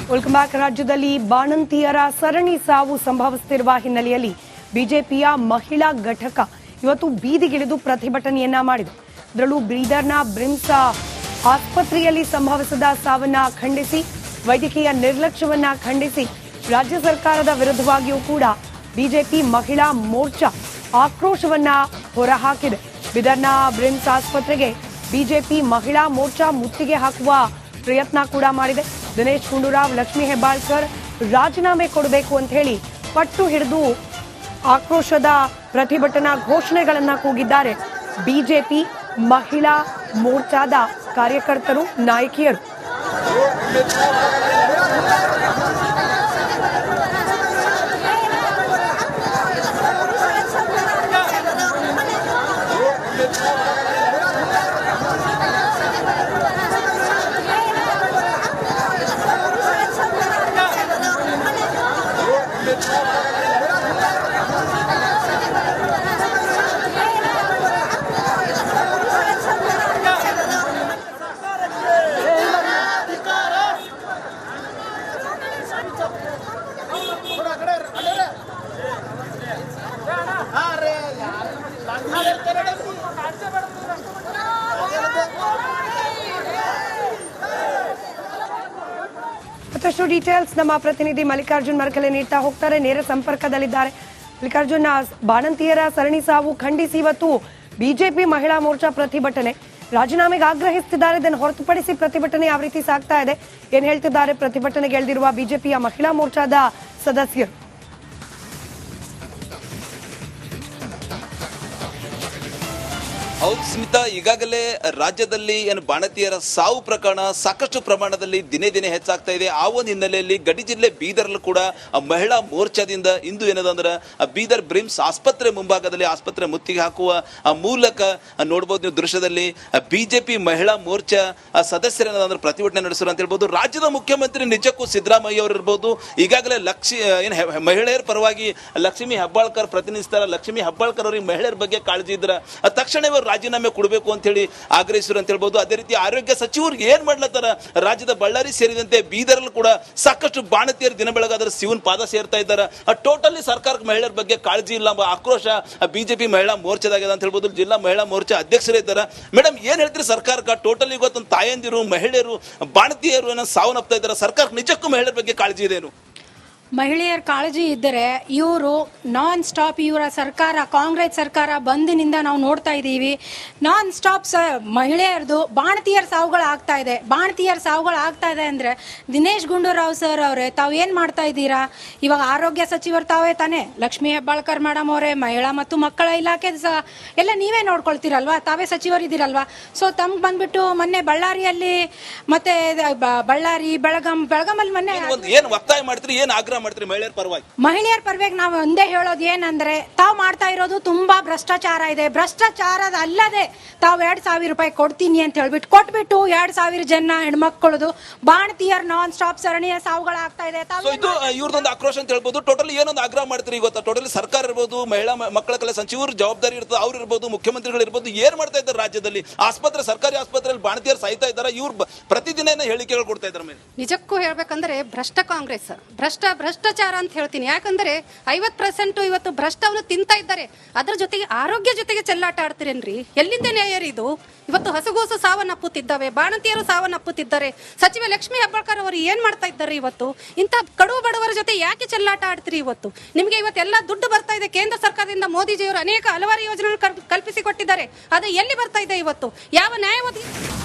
Welcome back. ರಾಜ್ಯದಲ್ಲಿ ಬಾಣಂತಿಯರ ಸರಣಿ ಸಾವು ಸಂಭವಿಸುತ್ತಿರುವ ಹಿನ್ನೆಲೆಯಲ್ಲಿ ಬಿಜೆಪಿಯ ಮಹಿಳಾ ಘಟಕ ಇವತ್ತು ಬೀದಿಗಿಳಿದು ಪ್ರತಿಭಟನೆಯನ್ನ ಮಾಡಿದೆ. ಅದರಲ್ಲೂ ಬೀದರ್ನ ಬ್ರಿಮ್ಸ್ ಆಸ್ಪತ್ರೆಯಲ್ಲಿ ಸಂಭವಿಸಿದ ಸಾವನ್ನ ಖಂಡಿಸಿ, ವೈದ್ಯಕೀಯ ನಿರ್ಲಕ್ಷ್ಯವನ್ನ ಖಂಡಿಸಿ ರಾಜ್ಯ ಸರ್ಕಾರದ ವಿರುದ್ಧವಾಗಿಯೂ ಕೂಡ ಬಿಜೆಪಿ ಮಹಿಳಾ ಮೋರ್ಚಾ ಆಕ್ರೋಶವನ್ನ ಹೊರಹಾಕಿದೆ. ಬೀದರ್ನ ಬ್ರಿಮ್ಸ್ ಆಸ್ಪತ್ರೆಗೆ ಬಿಜೆಪಿ ಮಹಿಳಾ ಮೋರ್ಚಾ ಮುತ್ತಿಗೆ ಹಾಕುವ ಪ್ರಯತ್ನ ಕೂಡ ಮಾಡಿದೆ. ದಿನೇಶ್ ಗುಂಡೂರಾವ್, ಲಕ್ಷ್ಮೀ ಹೆಬ್ಬಾಳ್ಕರ್ ರಾಜೀನಾಮೆ ಕೊಡಬೇಕು ಅಂತ ಹೇಳಿ ಪಟ್ಟು ಹಿಡಿದು ಆಕ್ರೋಶದ ಪ್ರತಿಭಟನಾ ಘೋಷಣೆಗಳನ್ನ ಕೂಗಿದ್ದಾರೆ ಬಿಜೆಪಿ ಮಹಿಳಾ ಮೋರ್ಚಾದ ಕಾರ್ಯಕರ್ತರು, ನಾಯಕಿಯರು. ಮತ್ತಷ್ಟು ಡೀಟೇಲ್ಸ್ ನಮ್ಮ ಪ್ರತಿನಿಧಿ ಮಲ್ಲಿಕಾರ್ಜುನ್ ಮರಕಲೆ ನೀಡ್ತಾ ಹೋಗ್ತಾರೆ, ನೇರ ಸಂಪರ್ಕದಲ್ಲಿದ್ದಾರೆ. ಮಲ್ಲಿಕಾರ್ಜುನ್, ಬಾಣಂತಿಯರ ಸರಣಿ ಸಾವು ಖಂಡಿಸಿ ಇವತ್ತು ಬಿಜೆಪಿ ಮಹಿಳಾ ಮೋರ್ಚಾ ಪ್ರತಿಭಟನೆ, ರಾಜೀನಾಮೆಗೆ ಆಗ್ರಹಿಸುತ್ತಿದ್ದಾರೆ. ಇದನ್ನು ಹೊರತುಪಡಿಸಿ ಪ್ರತಿಭಟನೆ ಯಾವ ರೀತಿ ಸಾಗ್ತಾ ಇದೆ, ಏನ್ ಹೇಳ್ತಿದ್ದಾರೆ ಪ್ರತಿಭಟನೆಗೆ ಎಳೆದಿರುವ ಬಿಜೆಪಿಯ ಮಹಿಳಾ ಮೋರ್ಚಾದ ಸದಸ್ಯರು? ಹೌದು ಸ್ಮಿತಾ, ಈಗಾಗಲೇ ರಾಜ್ಯದಲ್ಲಿ ಏನು ಬಾಣಂತಿಯರ ಸಾವು ಪ್ರಕರಣ ಸಾಕಷ್ಟು ಪ್ರಮಾಣದಲ್ಲಿ ದಿನೇ ದಿನೇ ಹೆಚ್ಚಾಗ್ತಾ ಇದೆ. ಆ ಒಂದು ಹಿನ್ನೆಲೆಯಲ್ಲಿ ಗಡಿ ಜಿಲ್ಲೆ ಬೀದರ್ಲು ಕೂಡ ಮಹಿಳಾ ಮೋರ್ಚಾದಿಂದ ಇಂದು ಏನದಂದ್ರೆ ಬೀದರ್ ಬ್ರಿಮ್ಸ್ ಆಸ್ಪತ್ರೆ ಮುಂಭಾಗದಲ್ಲಿ ಆಸ್ಪತ್ರೆ ಮುತ್ತಿಗೆ ಹಾಕುವ ಮೂಲಕ ನೋಡ್ಬೋದು ನೀವು ದೃಶ್ಯದಲ್ಲಿ ಬಿಜೆಪಿ ಮಹಿಳಾ ಮೋರ್ಚಾ ಸದಸ್ಯರೇನಂದ್ರೆ ಪ್ರತಿಭಟನೆ ನಡೆಸಿದ್ರು ಅಂತ ಹೇಳ್ಬೋದು. ರಾಜ್ಯದ ಮುಖ್ಯಮಂತ್ರಿ ನಿಜಕ್ಕೂ ಸಿದ್ದರಾಮಯ್ಯ ಅವರು ಇರ್ಬೋದು, ಈಗಾಗಲೇ ಮಹಿಳೆಯರ ಪರವಾಗಿ ಲಕ್ಷ್ಮೀ ಹೆಬ್ಬಾಳ್ಕರ್ ಪ್ರತಿನಿಧಿಸ್ತಾರೆ. ಲಕ್ಷ್ಮೀ ಹೆಬ್ಬಾಳ್ಕರ್ ಅವರಿಗೆ ಮಹಿಳೆಯರ ಬಗ್ಗೆ ಕಾಳಜಿ ಇದ್ರ ತಕ್ಷಣ ರಾಜೀನಾಮೆ ಕೊಡಬೇಕು ಅಂತ ಹೇಳಿ ಆಗ್ರಹಿಸಿದ್ರು ಅಂತ ಹೇಳ್ಬೋದು. ಅದೇ ರೀತಿ ಆರೋಗ್ಯ ಸಚಿವರಿಗೆ ಏನ್ ಮಾಡ್ಲತ್ತಾರ, ರಾಜ್ಯದ ಬಳ್ಳಾರಿ ಸೇರಿದಂತೆ ಬೀದರ್ಲು ಕೂಡ ಸಾಕಷ್ಟು ಬಾಣಂತಿಯರು ದಿನ ಬೆಳಗಾದ್ರೆ ಶಿವನ್ ಪಾದ ಸೇರ್ತಾ ಇದ್ದಾರೆ. ಟೋಟಲಿ ಸರ್ಕಾರಕ್ಕೆ ಮಹಿಳೆಯರ ಬಗ್ಗೆ ಕಾಳಜಿ ಇಲ್ಲ ಎಂಬ ಆಕ್ರೋಶ ಬಿಜೆಪಿ ಮಹಿಳಾ ಮೋರ್ಚಾದಾಗಿದೆ ಅಂತ ಹೇಳ್ಬೋದು. ಜಿಲ್ಲಾ ಮಹಿಳಾ ಮೋರ್ಚಾ ಅಧ್ಯಕ್ಷರೇ ಇದ್ದಾರೆ. ಮೇಡಮ್, ಏನ್ ಹೇಳ್ತೀರಿ ಸರ್ಕಾರಕ್ಕೆ? ಟೋಟಲಿ ಇವತ್ತು ತಾಯಂದಿರು, ಮಹಿಳೆಯರು, ಬಾಣಂತಿಯರು ಏನೋ ಸಾವನ್ನಪ್ತಾ ಇದ್ದಾರೆ. ಸರ್ಕಾರಕ್ಕೆ ನಿಜಕ್ಕೂ ಮಹಿಳೆಯರ ಬಗ್ಗೆ ಕಾಳಜಿ ಇದೆನು? ಮಹಿಳೆಯರ ಕಾಳಜಿ ಇದ್ದರೆ ಇವರು ನಾನ್ ಸ್ಟಾಪ್, ಇವರ ಸರ್ಕಾರ, ಕಾಂಗ್ರೆಸ್ ಸರ್ಕಾರ ಬಂದಿನಿಂದ ನಾವು ನೋಡ್ತಾ ಇದ್ದೀವಿ, ನಾನ್ ಸ್ಟಾಪ್ ಮಹಿಳೆಯರದು ಬಾಣತಿಯರ ಸಾವುಗಳು ಆಗ್ತಾ ಇದೆ. ಬಾಣತಿಯರ ಸಾವುಗಳು ಆಗ್ತಾ ಇದೆ ಅಂದರೆ ದಿನೇಶ್ ಗುಂಡೂರಾವ್ ಸರ್ ಅವರೇ, ತಾವು ಏನು ಮಾಡ್ತಾ ಇದ್ದೀರಾ? ಇವಾಗ ಆರೋಗ್ಯ ಸಚಿವರು ತಾವೇ ತಾನೇ, ಲಕ್ಷ್ಮೀ ಹೆಬ್ಬಾಳ್ಕರ್ ಮೇಡಮ್ ಅವರೇ, ಮಹಿಳಾ ಮತ್ತು ಮಕ್ಕಳ ಇಲಾಖೆ ಎಲ್ಲ ನೀವೇ ನೋಡ್ಕೊಳ್ತೀರಲ್ವಾ, ತಾವೇ ಸಚಿವರಿದ್ದೀರಲ್ವಾ. ಸೊ ತಮ್ಗೆ ಬಂದ್ಬಿಟ್ಟು ಮೊನ್ನೆ ಬಳ್ಳಾರಿಯಲ್ಲಿ ಮತ್ತೆ ಬಳ್ಳಾರಿ ಬೆಳಗಾಮಲ್ಲಿ ಮೊನ್ನೆ ಏನು ಒತ್ತಾಯ ಮಾಡ್ತೀರಿ, ಏನು ಆಗ್ರಹ ಮಾಡ್ತೀರಿ ಮಹಿಳೆಯರ ಪರವಾಗಿ? ನಾವು ಒಂದೇ ಹೇಳೋದು ಏನಂದ್ರೆ, ತಾವು ಮಾಡ್ತಾ ಇರೋದು ತುಂಬಾ ಭ್ರಷ್ಟಾಚಾರ ಇದೆ. ಭ್ರಷ್ಟಾಚಾರದ ಅಲ್ಲದೆ ತಾವು 2,000 ರೂಪಾಯಿ ಕೊಡ್ತೀನಿ ಅಂತ ಹೇಳ್ಬಿಟ್ಟು ಕೊಟ್ಬಿಟ್ಟು 2,000 ಜನ ಹೆಣ್ಮಕ್ಳದು ಬಾಣತಿಯರ ನಾನ್ ಸ್ಟಾಪ್ ಸರಣಿಯ ಸಾವುಗಳಾಗ್ತಾ ಇದೆ. ಇವ್ರದೊಂದು ಆಕ್ರೋಶ ಅಂತ ಹೇಳ್ಬೋದು. ಟೋಟಲಿ ಏನೊಂದು ಆಗ್ರಹ ಮಾಡ್ತೀರಿ ಇವತ್ತು? ಟೋಟಲಿ ಸರ್ಕಾರ ಇರ್ಬೋದು, ಮಹಿಳಾ ಮಕ್ಕಳ ಕಲೆ ಸಚಿವರು ಜವಾಬ್ದಾರಿ ಇರ್ತದೆ, ಅವ್ರು ಇರ್ಬೋದು, ಮುಖ್ಯಮಂತ್ರಿಗಳು ಇರ್ಬೋದು, ಏನ್ ಮಾಡ್ತಾ ಇದ್ದಾರೆ ರಾಜ್ಯದಲ್ಲಿ? ಆಸ್ಪತ್ರೆ, ಸರ್ಕಾರಿ ಆಸ್ಪತ್ರೆಯಲ್ಲಿ ಬಾಣತಿಯರು ಸಾಯ್ತಾ ಇದ್ದಾರೆ. ಇವ್ರು ಪ್ರತಿದಿನ ಹೇಳಿಕೆಗಳು ಕೊಡ್ತಾ ಇದ್ದಾರೆ. ಮೇಲೆ ನಿಜಕ್ಕೂ ಹೇಳ್ಬೇಕಂದ್ರೆ ಭ್ರಷ್ಟ ಕಾಂಗ್ರೆಸ್, ಭ್ರಷ್ಟಾಚಾರ ಅಂತ ಹೇಳ್ತೀನಿ. ಯಾಕಂದ್ರೆ 50% ಇವತ್ತು ಭ್ರಷ್ಟವನ್ನು ತಿಂತಾ ಇದ್ದಾರೆ. ಅದ್ರ ಜೊತೆಗೆ ಆರೋಗ್ಯ ಜೊತೆಗೆ ಚೆಲ್ಲಾಟ ಆಡ್ತೀರೇನ್ರಿ? ಎಲ್ಲಿಂದ ನ್ಯಾಯ ಇದು? ಇವತ್ತು ಹಸುಗೂಸು ಸಾವನ್ನಪ್ಪುತ್ತಿದ್ದಾವೆ, ಬಾಣಂತಿಯರು ಸಾವನ್ನಪ್ಪುತ್ತಿದ್ದಾರೆ. ಸಚಿವ ಲಕ್ಷ್ಮೀ ಹೆಬ್ಬಾಳ್ಕರ್ ಅವರು ಏನ್ ಮಾಡ್ತಾ ಇದ್ದಾರೆ? ಇವತ್ತು ಇಂಥ ಕಡು ಬಡವರ ಜೊತೆ ಯಾಕೆ ಚೆಲ್ಲಾಟ ಆಡ್ತೀರಿ? ಇವತ್ತು ನಿಮಗೆ ಇವತ್ತೆಲ್ಲ ದುಡ್ಡು ಬರ್ತಾ ಇದೆ ಕೇಂದ್ರ ಸರ್ಕಾರದಿಂದ. ಮೋದಿಜಿಯವರು ಹಲವಾರು ಯೋಜನೆಗಳು ಕಲ್ಪಿಸಿಕೊಟ್ಟಿದ್ದಾರೆ. ಅದು ಎಲ್ಲಿ ಬರ್ತಾ ಇದೆ? ಇವತ್ತು ಯಾವ ನ್ಯಾಯವಾದಿ?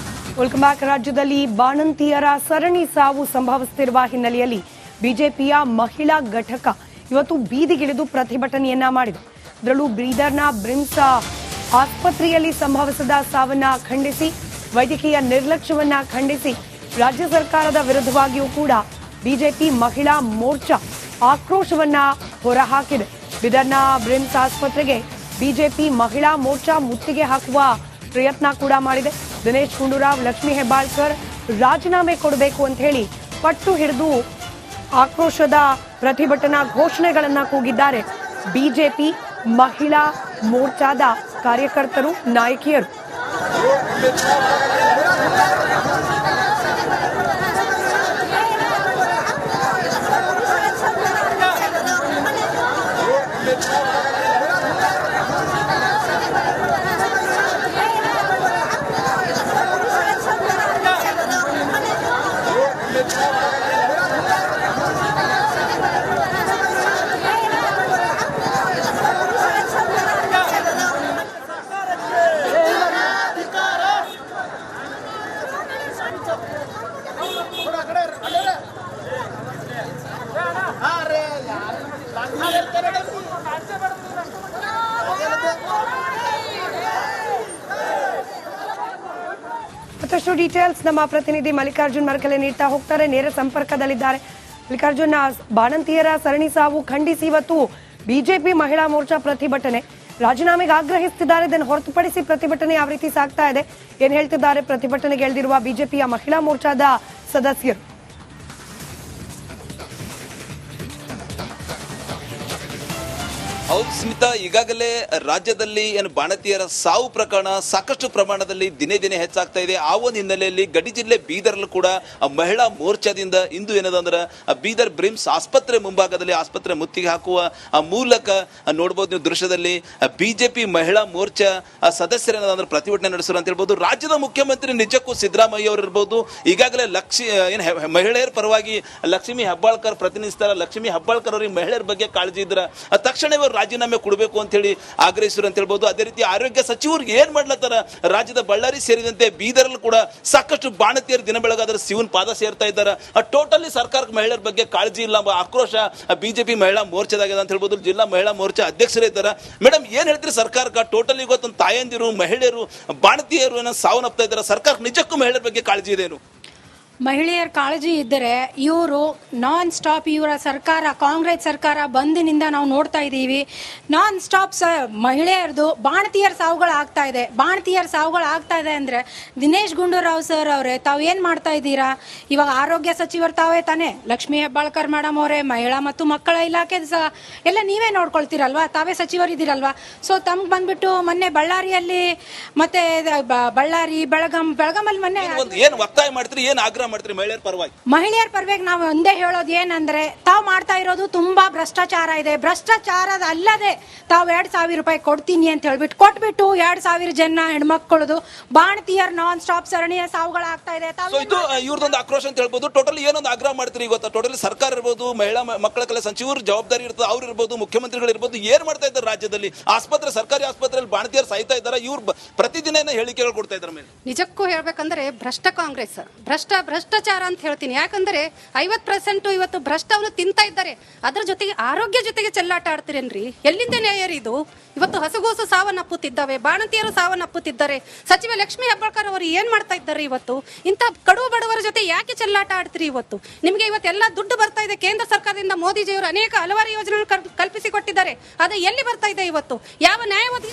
Welcome back. ರಾಜ್ಯದಲ್ಲಿ ಬಾಣಂತಿಯರ ಸರಣಿ ಸಾವು ಸಂಭವಿಸುತ್ತಿರುವ ಹಿನ್ನೆಲೆಯಲ್ಲಿ ಬಿಜೆಪಿಯ ಮಹಿಳಾ ಘಟಕ ಇವತ್ತು ಬೀದಿಗಿಳಿದು ಪ್ರತಿಭಟನೆಯನ್ನ ಮಾಡಿದೆ. ಅದರಲ್ಲೂ ಬೀದರ್ನ ಬ್ರಿಮ್ಸ್ ಆಸ್ಪತ್ರೆಯಲ್ಲಿ ಸಂಭವಿಸಿದ ಸಾವನ್ನ ಖಂಡಿಸಿ, ವೈದ್ಯಕೀಯ ನಿರ್ಲಕ್ಷ್ಯವನ್ನ ಖಂಡಿಸಿ ರಾಜ್ಯ ಸರ್ಕಾರದ ವಿರುದ್ಧವಾಗಿಯೂ ಕೂಡ ಬಿಜೆಪಿ ಮಹಿಳಾ ಮೋರ್ಚಾ ಆಕ್ರೋಶವನ್ನ ಹೊರಹಾಕಿದೆ. ಬೀದರ್ನ ಬ್ರಿಮ್ಸ್ ಆಸ್ಪತ್ರೆಗೆ ಬಿಜೆಪಿ ಮಹಿಳಾ ಮೋರ್ಚಾ ಮುತ್ತಿಗೆ ಹಾಕುವ ಪ್ರಯತ್ನ ಕೂಡ ಮಾಡಿದೆ. ದಿನೇಶ್ ಗುಂಡೂರಾವ್, ಲಕ್ಷ್ಮೀ ಹೆಬ್ಬಾಳ್ಕರ್ ರಾಜೀನಾಮೆ ಕೊಡಬೇಕು ಅಂತ ಹೇಳಿ ಪಟ್ಟು ಹಿಡಿದು ಆಕ್ರೋಶದ ಪ್ರತಿಭಟನಾ ಘೋಷಣೆಗಳನ್ನ ಕೂಗಿದ್ದಾರೆ ಬಿಜೆಪಿ ಮಹಿಳಾ ಮೋರ್ಚಾದ ಕಾರ್ಯಕರ್ತರು, ನಾಯಕಿಯರು. ಮತ್ತಷ್ಟು ಡೀಟೇಲ್ಸ್ ನಮ್ಮ ಪ್ರತಿನಿಧಿ ಮಲ್ಲಿಕಾರ್ಜುನ್ ಮರಕಲೆ ನೀಡ್ತಾ ಹೋಗ್ತಾರೆ, ನೇರ ಸಂಪರ್ಕದಲ್ಲಿದ್ದಾರೆ. ಮಲ್ಲಿಕಾರ್ಜುನ್, ಬಾಣಂತಿಯರ ಸರಣಿ ಸಾವು ಖಂಡಿಸಿ ಇವತ್ತು ಬಿಜೆಪಿ ಮಹಿಳಾ ಮೋರ್ಚಾ ಪ್ರತಿಭಟನೆ, ರಾಜೀನಾಮೆಗೆ ಆಗ್ರಹಿಸುತ್ತಿದ್ದಾರೆ. ಇದನ್ನು ಹೊರತುಪಡಿಸಿ ಪ್ರತಿಭಟನೆ ಯಾವ ರೀತಿ ಸಾಗ್ತಾ ಇದೆ, ಏನ್ ಹೇಳ್ತಿದ್ದಾರೆ ಪ್ರತಿಭಟನೆಗೆ ಎಳೆದಿರುವ ಬಿಜೆಪಿಯ ಮಹಿಳಾ ಮೋರ್ಚಾದ ಸದಸ್ಯರು? ಹೌದು ಸ್ಮಿತಾ, ಈಗಾಗಲೇ ರಾಜ್ಯದಲ್ಲಿ ಬಾಣತಿಯರ ಸಾವು ಪ್ರಕರಣ ಸಾಕಷ್ಟು ಪ್ರಮಾಣದಲ್ಲಿ ದಿನೇ ದಿನೇ ಹೆಚ್ಚಾಗ್ತಾ ಇದೆ. ಆ ಒಂದು ಹಿನ್ನೆಲೆಯಲ್ಲಿ ಗಡಿ ಜಿಲ್ಲೆ ಬೀದರ್ಲ್ಲೂ ಕೂಡ ಮಹಿಳಾ ಮೋರ್ಚಾದಿಂದ ಇಂದು ಏನದಂದ್ರೆ ಬೀದರ್ ಬ್ರಿಮ್ಸ್ ಆಸ್ಪತ್ರೆ ಮುಂಭಾಗದಲ್ಲಿ ಆಸ್ಪತ್ರೆ ಮುತ್ತಿಗೆ ಹಾಕುವ ಮೂಲಕ ನೋಡಬಹುದು ನೀವು ದೃಶ್ಯದಲ್ಲಿ ಬಿಜೆಪಿ ಮಹಿಳಾ ಮೋರ್ಚಾ ಸದಸ್ಯರೇನಂದ್ರೆ ಪ್ರತಿಭಟನೆ ನಡೆಸಿದ್ರು ಅಂತ ಹೇಳ್ಬೋದು. ರಾಜ್ಯದ ಮುಖ್ಯಮಂತ್ರಿ ನಿಜಕ್ಕೂ ಸಿದ್ದರಾಮಯ್ಯ ಅವರು ಇರ್ಬೋದು, ಈಗಾಗಲೇ ಮಹಿಳೆಯರ ಪರವಾಗಿ ಲಕ್ಷ್ಮೀ ಹೆಬ್ಬಾಳ್ಕರ್ ಪ್ರತಿನಿಧಿಸ್ತಾರ. ಲಕ್ಷ್ಮೀ ಹೆಬ್ಬಾಳ್ಕರ್ ಅವರಿಗೆ ಮಹಿಳೆಯರ ಬಗ್ಗೆ ಕಾಳಜಿ ಇದ್ರ ತಕ್ಷಣವೇ ರಾಜೀನಾಮೆ ಕೊಡಬೇಕು ಅಂತ ಹೇಳಿ ಆಗ್ರಹಿಸಿದ್ರು ಅಂತ ಹೇಳ್ಬೋದು. ಅದೇ ರೀತಿ ಆರೋಗ್ಯ ಸಚಿವರಿಗೆ ಏನ್ ಮಾಡ್ಲತ್ತಾರ, ರಾಜ್ಯದ ಬಳ್ಳಾರಿ ಸೇರಿದಂತೆ ಬೀದರ್ಲ್ಲೂ ಕೂಡ ಸಾಕಷ್ಟು ಬಾಣತಿಯರು ದಿನ ಬೆಳಗಾದ್ರೆ ಶಿವನ್ ಪಾದ ಸೇರ್ತಾ ಇದ್ದಾರೆ. ಟೋಟಲಿ ಸರ್ಕಾರಕ್ಕೆ ಮಹಿಳೆಯರ ಬಗ್ಗೆ ಕಾಳಜಿ ಇಲ್ಲ ಎಂಬ ಆಕ್ರೋಶ ಬಿಜೆಪಿ ಮಹಿಳಾ ಮೋರ್ಚಾದಾಗಿದೆ ಅಂತ ಹೇಳ್ಬೋದು. ಜಿಲ್ಲಾ ಮಹಿಳಾ ಮೋರ್ಚಾ ಅಧ್ಯಕ್ಷರೇ ಇದ್ದಾರೆ. ಮೇಡಮ್, ಏನ್ ಹೇಳ್ತೀರಿ ಸರ್ಕಾರಕ್ಕೆ? ಟೋಟಲಿ ಇವತ್ತು ತಾಯಂದಿರು, ಮಹಿಳೆಯರು, ಬಾಣತಿಯರು ಸಾವನ್ನಪ್ತಾ ಇದ್ದಾರೆ. ಸರ್ಕಾರಕ್ಕೆ ನಿಜಕ್ಕೂ ಮಹಿಳೆಯರ ಬಗ್ಗೆ ಕಾಳಜಿ ಇದೇನು? ಮಹಿಳೆಯರ ಕಾಳಜಿ ಇದ್ದರೆ ಇವರು ನಾನ್ ಸ್ಟಾಪ್ ಇವರ ಸರ್ಕಾರ, ಕಾಂಗ್ರೆಸ್ ಸರ್ಕಾರ ಬಂದಿನಿಂದ ನಾವು ನೋಡ್ತಾ ಇದ್ದೀವಿ. ನಾನ್ ಸ್ಟಾಪ್ ಮಹಿಳೆಯರದು ಬಾಣತಿಯರ ಸಾವುಗಳು ಆಗ್ತಾ ಇದೆ. ಬಾಣತಿಯರ ಸಾವುಗಳು ಆಗ್ತಾ ಇದೆ ಅಂದರೆ ದಿನೇಶ್ ಗುಂಡೂರಾವ್ ಸರ್ ಅವರೇ, ತಾವು ಏನು ಮಾಡ್ತಾ ಇದ್ದೀರಾ? ಇವಾಗ ಆರೋಗ್ಯ ಸಚಿವರು ತಾವೇ ತಾನೇ, ಲಕ್ಷ್ಮೀ ಹೆಬ್ಬಾಳ್ಕರ್ ಮೇಡಮ್ ಅವರೇ, ಮಹಿಳಾ ಮತ್ತು ಮಕ್ಕಳ ಇಲಾಖೆ ಎಲ್ಲ ನೀವೇ ನೋಡ್ಕೊಳ್ತೀರಲ್ವಾ, ತಾವೇ ಸಚಿವರಿದ್ದೀರಲ್ವಾ. ಸೊ ತಮ್ಗೆ ಬಂದ್ಬಿಟ್ಟು ಮೊನ್ನೆ ಬಳ್ಳಾರಿಯಲ್ಲಿ ಮತ್ತೆ ಬಳ್ಳಾರಿ ಬೆಳಗಾಮಲ್ಲಿ ಮೊನ್ನೆ ಏನು ಒತ್ತಾಯ ಮಾಡ್ತೀರಿ, ಏನು ಆಗ್ರಹ ಮಾಡ್ತೀರಿ ಮಹಿಳೆಯರ ಪರವಾಗಿ? ನಾವು ಒಂದೇ ಹೇಳೋದು ಏನಂದ್ರೆ, ತಾವು ಮಾಡ್ತಾ ಇರೋದು ತುಂಬಾ ಭ್ರಷ್ಟಾಚಾರ ಇದೆ. ಭ್ರಷ್ಟಾಚಾರದ ಅಲ್ಲದೆ ತಾವು 2,000 ರೂಪಾಯಿ ಕೊಡ್ತೀನಿ ಅಂತ ಹೇಳ್ಬಿಟ್ಟು ಕೊಟ್ಬಿಟ್ಟು 2,000 ಜನ ಹೆಣ್ಮಕ್ಳದು ಬಾಣತಿಯರ್ ನಾನ್ ಸ್ಟಾಪ್ ಸರಣಿಯ ಸಾವುಗಳಾಗ್ತಾ ಇದೆ. ಇದು ಇವ್ರದೊಂದು ಆಕ್ರೋಶ ಅಂತ ಹೇಳ್ಬೋದು. ಟೋಟಲಿ ಏನೊಂದು ಆಗ್ರಹ ಮಾಡ್ತೀರಿ ಇವತ್ತು? ಟೋಟಲಿ ಸರ್ಕಾರ ಇರ್ಬೋದು, ಮಹಿಳಾ ಮಕ್ಕಳ ಕಲೆ ಸಚಿವರು ಜವಾಬ್ದಾರಿ ಇರ್ತದೆ, ಅವ್ರು ಇರ್ಬೋದು, ಮುಖ್ಯಮಂತ್ರಿಗಳು ಇರ್ಬೋದು, ಏನ್ ಮಾಡ್ತಾ ಇದ್ದಾರೆ ರಾಜ್ಯದಲ್ಲಿ? ಆಸ್ಪತ್ರೆ, ಸರ್ಕಾರಿ ಆಸ್ಪತ್ರೆಯಲ್ಲಿ ಬಾಣತಿಯರು ಸಾಯ್ತಾ ಇದ್ದಾರೆ. ಇವ್ರು ಪ್ರತಿದಿನ ಹೇಳಿಕೆಗಳು ಕೊಡ್ತಾ ಇದ್ದಾರೆ. ಮೇಲೆ ನಿಜಕ್ಕೂ ಹೇಳ್ಬೇಕಂದ್ರೆ ಭ್ರಷ್ಟ ಕಾಂಗ್ರೆಸ್, ಭ್ರಷ್ಟಾಚಾರ ಅಂತ ಹೇಳ್ತೀನಿ. ಯಾಕಂದ್ರೆ 50% ಇವತ್ತು ಭ್ರಷ್ಟವನ್ನು ತಿಂತಾ ಇದ್ದಾರೆ. ಅದ್ರ ಜೊತೆಗೆ ಆರೋಗ್ಯ ಜೊತೆಗೆ ಚೆಲ್ಲಾಟ ಆಡ್ತೀರೇನ್ರಿ? ಎಲ್ಲಿಂದ ನ್ಯಾಯ ಇದು? ಇವತ್ತು ಹಸುಗೋಸು ಸಾವನ್ನಪ್ಪುತ್ತಿದ್ದಾವೆ, ಬಾಣಂತಿಯರು ಸಾವನ್ನಪ್ಪುತ್ತಿದ್ದಾರೆ. ಸಚಿವ ಲಕ್ಷ್ಮೀ ಹೆಬ್ಬಾಳ್ಕರ್ ಅವರು ಏನ್ ಮಾಡ್ತಾ ಇದ್ದಾರೆ ಇವತ್ತು? ಇಂಥ ಕಡು ಬಡವರ ಜೊತೆ ಯಾಕೆ ಚೆಲ್ಲಾಟ ಆಡ್ತೀರಿ ಇವತ್ತು? ನಿಮಗೆ ಇವತ್ತೆಲ್ಲ ದುಡ್ಡು ಬರ್ತಾ ಇದೆ ಕೇಂದ್ರ ಸರ್ಕಾರದಿಂದ. ಮೋದಿಜಿಯವರು ಹಲವಾರು ಯೋಜನೆಗಳು ಕಲ್ಪಿಸಿಕೊಟ್ಟಿದ್ದಾರೆ. ಅದು ಎಲ್ಲಿ ಬರ್ತಾ ಇದೆ ಇವತ್ತು? ಯಾವ ನ್ಯಾಯವಾದಿ